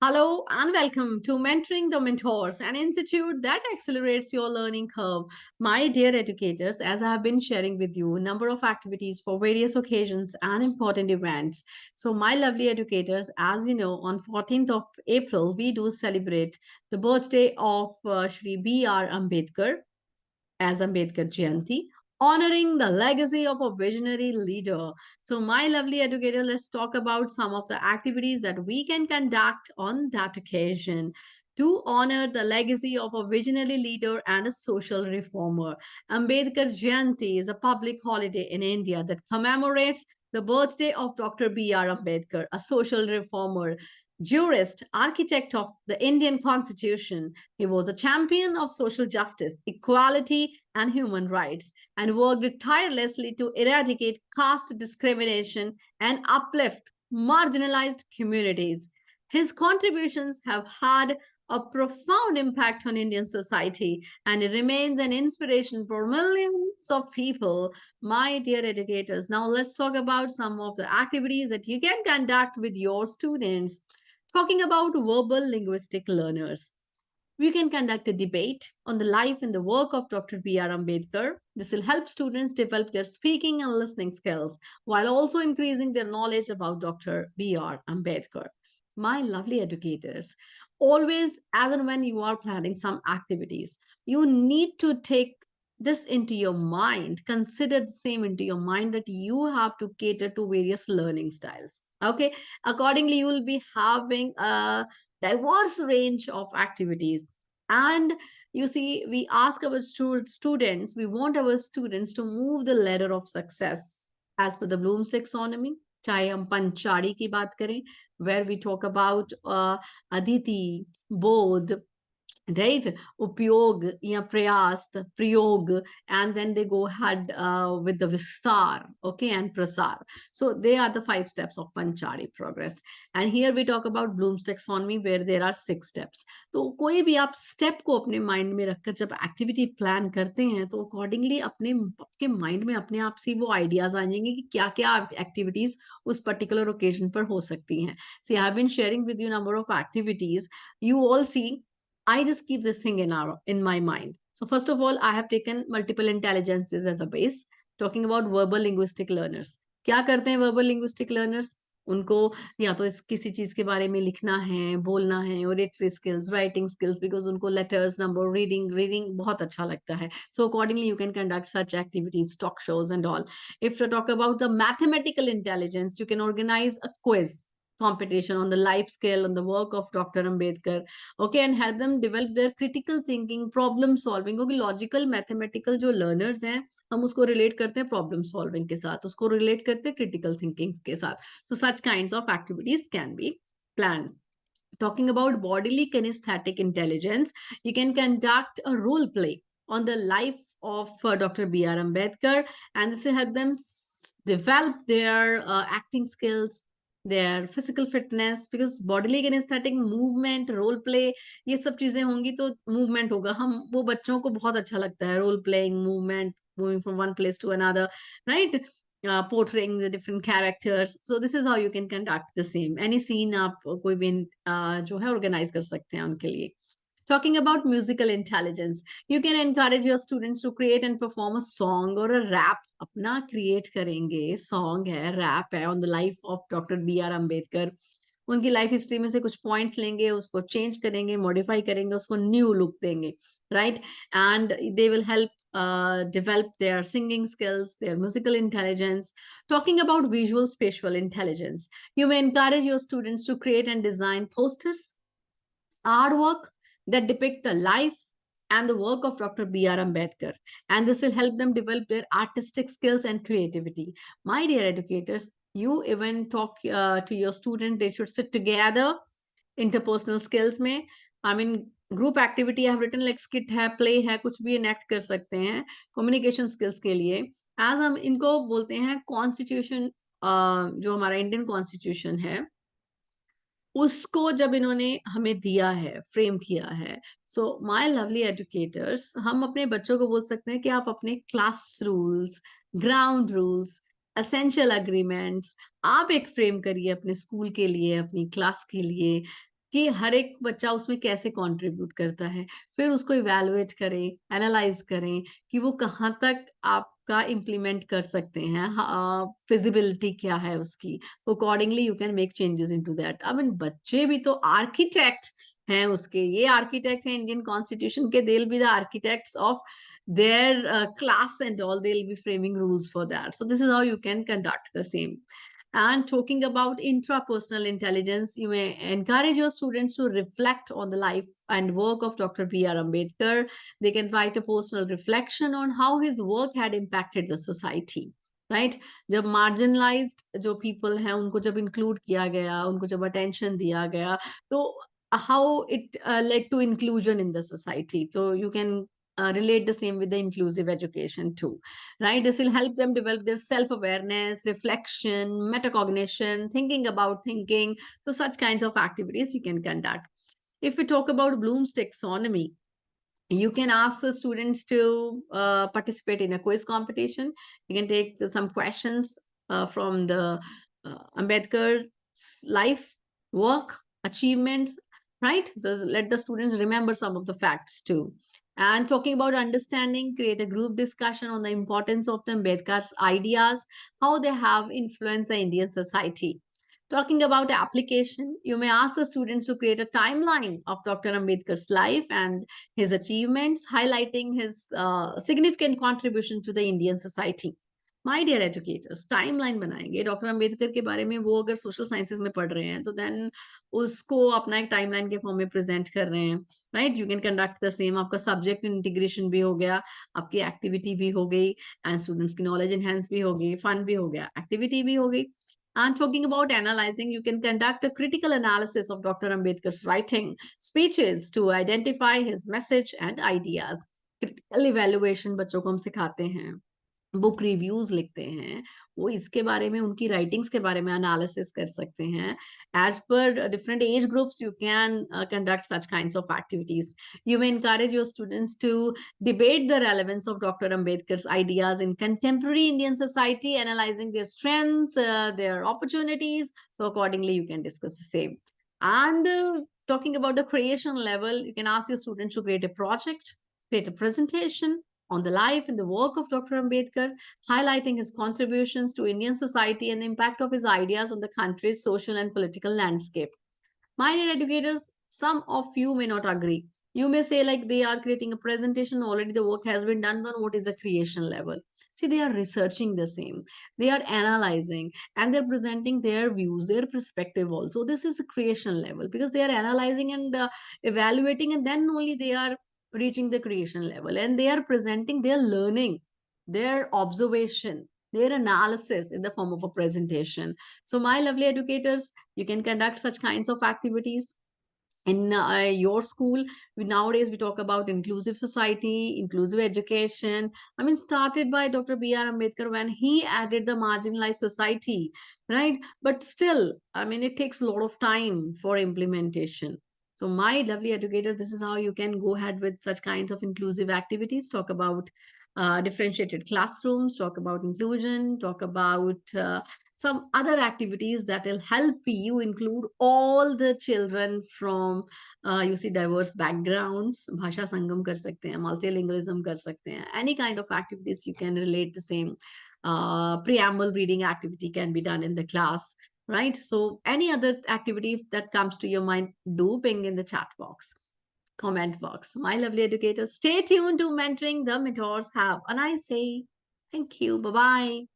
Hello and welcome to Mentoring the Mentors, an institute that accelerates your learning curve. My dear educators, as I have been sharing with you a number of activities for various occasions and important events. So, my lovely educators, as you know, on 14th of April, we do celebrate the birthday of Shri B.R. Ambedkar as Ambedkar Jayanti, honoring the legacy of a visionary leader. So, my lovely educator, let's talk about some of the activities that we can conduct on that occasion to honor the legacy of a visionary leader and a social reformer. Ambedkar Jayanti is a public holiday in India that commemorates the birthday of Dr. B.R. Ambedkar, a social reformer, jurist, architect of the Indian Constitution. He was a champion of social justice, equality, and human rights, and worked tirelessly to eradicate caste discrimination and uplift marginalized communities. His contributions have had a profound impact on Indian society, and it remains an inspiration for millions of people. My dear educators, now let's talk about some of the activities that you can conduct with your students. Talking about verbal linguistic learners, we can conduct a debate on the life and the work of Dr. B.R. Ambedkar. This will help students develop their speaking and listening skills while also increasing their knowledge about Dr. B.R. Ambedkar. My lovely educators, always, as and when you are planning some activities, you need to take this into your mind, consider the same into your mind that you have to cater to various learning styles. Okay, accordingly, you will be having a diverse range of activities. And you see, we ask our students, we want our students to move the ladder of success as per the Bloom's taxonomy. चाहे हम पंचाड़ी की बात करें, where we talk about aditi, bodh, right, upyog या प्रयास, प्रयोग, and then they go ahead with the vistar, okay, and prasar. So they are the 5 steps of panchari progress. And here we talk about Bloom's taxonomy, where there are 6 steps. तो कोई भी आप step को अपने mind में रखकर जब activity plan करते हैं तो अकॉर्डिंगली अपने आपके माइंड में अपने आप से वो आइडियाज आ जाएंगे कि क्या क्या एक्टिविटीज उस पर्टिकुलर ओकेजन पर हो सकती हैं. See I have been sharing with you number of activities. You all see, I just keep this thing in my mind. So first of all, I have taken multiple intelligences as a base, talking about verbal linguistic learners. क्या करते हैं verbal linguistic learners? उनको या तो इस किसी चीज के बारे में लिखना है, बोलना है, oratory skills, writing skills, because उनको letters, number, reading बहुत अच्छा लगता है. So accordingly, you can conduct such activities, talk shows and all. If to talk about the mathematical intelligence, you can organize a quiz competition on the life skill, on the work of Dr. Ambedkar, okay, and help them develop their critical thinking, problem solving. क्योंकि logical mathematical जो learners हैं, हम उसको relate करते हैं problem solving के साथ, उसको रिलेट करते हैं क्रिटिकल थिंकिंग के साथ. So such kinds of activities can be planned. Talking about bodily kinesthetic intelligence, you can conduct a role play on the life of Dr. B.R. Ambedkar, and this will help them develop their acting skills, their physical fitness, because bodily kinesthetic movement, role play, ये सब चीजें होंगी तो movement होगा. हम वो बच्चों को बहुत अच्छा लगता है, role playing, movement, moving from one place to another, right? Portraying the different characters. So this is how you can conduct the same. Any scene आप कोई भी जो है organize कर सकते हैं उनके लिए. Talking about musical intelligence, you can encourage your students to create and perform a song or a rap. अपना create करेंगे, song है, rap है on the life of Dr. B.R. Ambedkar. उनकी लाइफ हिस्ट्री में से कुछ पॉइंट्स लेंगे, उसको चेंज करेंगे, मॉडिफाई करेंगे, उसको न्यू लुक देंगे, right? And they will help develop their singing skills, their musical intelligence. Talking about visual spatial intelligence, you may encourage your students to create and design posters, artwork that depict the life and the work of Dr. B.R. Ambedkar. And this will help them develop their artistic skills and creativity. My dear educators, you even talk to your student, they should sit together. Interpersonal skills में, I mean, group activity have written like skit है, play है, कुछ भी enact कर सकते हैं communication skills के लिए. एज हम इनको बोलते हैं कॉन्स्टिट्यूशन, जो हमारा इंडियन कॉन्स्टिट्यूशन है उसको जब इन्होंने हमें दिया है, फ्रेम किया है. सो माय लवली एजुकेटर्स, हम अपने बच्चों को बोल सकते हैं कि आप अपने class rules, ground rules, essential agreements आप एक फ्रेम करिए अपने स्कूल के लिए, अपनी क्लास के लिए. कि हर एक बच्चा उसमें कैसे कंट्रीब्यूट करता है। फिर उसको इवैल्यूएट करें, एनालाइज़ करें कि वो कहाँ तक आपका इम्प्लीमेंट कर सकते हैं। फिज़िबिलिटी क्या है उसकी? Accordingly you can make changes into that. I mean बच्चे भी तो आर्किटेक्ट हैं उसके। ये आर्किटेक्ट हैं इंडियन कॉन्स्टिट्यूशन के, they will be the architects of their class and all. They'll be framing rules for that. So this is how you can conduct the same. And talking about intrapersonal intelligence, you may encourage your students to reflect on the life and work of Dr. B.R. Ambedkar. They can write a personal reflection on how his work had impacted the society. Right जब marginalised जो people हैं उनको जब include किया गया, उनको जब attention दिया गया, तो how it led to inclusion in the society. So you can relate the same with the inclusive education too, right? This will help them develop their self-awareness, reflection, metacognition, thinking about thinking. So such kinds of activities you can conduct. If we talk about Bloom's taxonomy, you can ask the students to participate in a quiz competition. You can take some questions from the Ambedkar's life, work, achievements, right? Let the students remember some of the facts too. And talking about understanding, create a group discussion on the importance of the Ambedkar's ideas, how they have influenced the Indian society. Talking about application, you may ask the students to create a timeline of Dr. Ambedkar's life and his achievements, highlighting his significant contribution to the Indian society. My dear educators timeline बनाएंगे doctor Ambedkar के बारे में, वो अगर social sciences में पढ़ रहे हैं तो देन उसको अपना एक टाइमलाइन के फॉर्म में प्रेजेंट कर रहे हैं, right? You can conduct the same. आपका सब्जेक्ट इंटीग्रेशन भी हो गया, आपकी एक्टिविटी भी हो गई, एंड स्टूडेंट्स की नॉलेज एनहेंस भी हो गई, फन भी हो गया, एक्टिविटी भी हो गई। And talking about analyzing, you can conduct a critical analysis of Dr. Ambedkar's writing, speeches to identify his message and ideas. Critical evaluation बच्चों को हम सिखाते हैं, बुक रिव्यूज लिखते हैं, वो इसके बारे में, उनकी राइटिंग्स के बारे में एनालिसिस कर सकते हैं। As per different age groups you can conduct such kinds of activities. You may encourage your students to debate the relevance of Dr. Ambedkar's ideas in contemporary Indian society, analyzing their strengths, their opportunities. So accordingly you can discuss the same. And talking about the creation level, you can ask your students to create a project, create a presentation on the life and the work of Dr. Ambedkar, highlighting his contributions to Indian society and the impact of his ideas on the country's social and political landscape. My dear educators, some of you may not agree. You may say like they are creating a presentation, already the work has been done, then what is the creation level? See, they are researching the same. They are analyzing and they're presenting their views, their perspective also. This is a creation level because they are analyzing and evaluating, and then only they are reaching the creation level, and they are presenting their learning, their observation, their analysis in the form of a presentation. So my lovely educators, you can conduct such kinds of activities in your school. Nowadays we talk about inclusive society, inclusive education. I mean, started by Dr. B.R. Ambedkar when he added the marginalized society, right? But still, I mean, it takes a lot of time for implementation. So my lovely educators, this is how you can go ahead with such kinds of inclusive activities. Talk about differentiated classrooms, talk about inclusion, talk about some other activities that will help you include all the children from you see diverse backgrounds. Bhasha sangam kar sakte hain, multilingualism kar sakte hain, any kind of activities you can relate the same. Preamble reading activity can be done in the class, right? So any other activity that comes to your mind, do ping in the chat box, comment box. My lovely educators, stay tuned to Mentoring the Mentors. Have a nice day. Thank you. Bye-bye.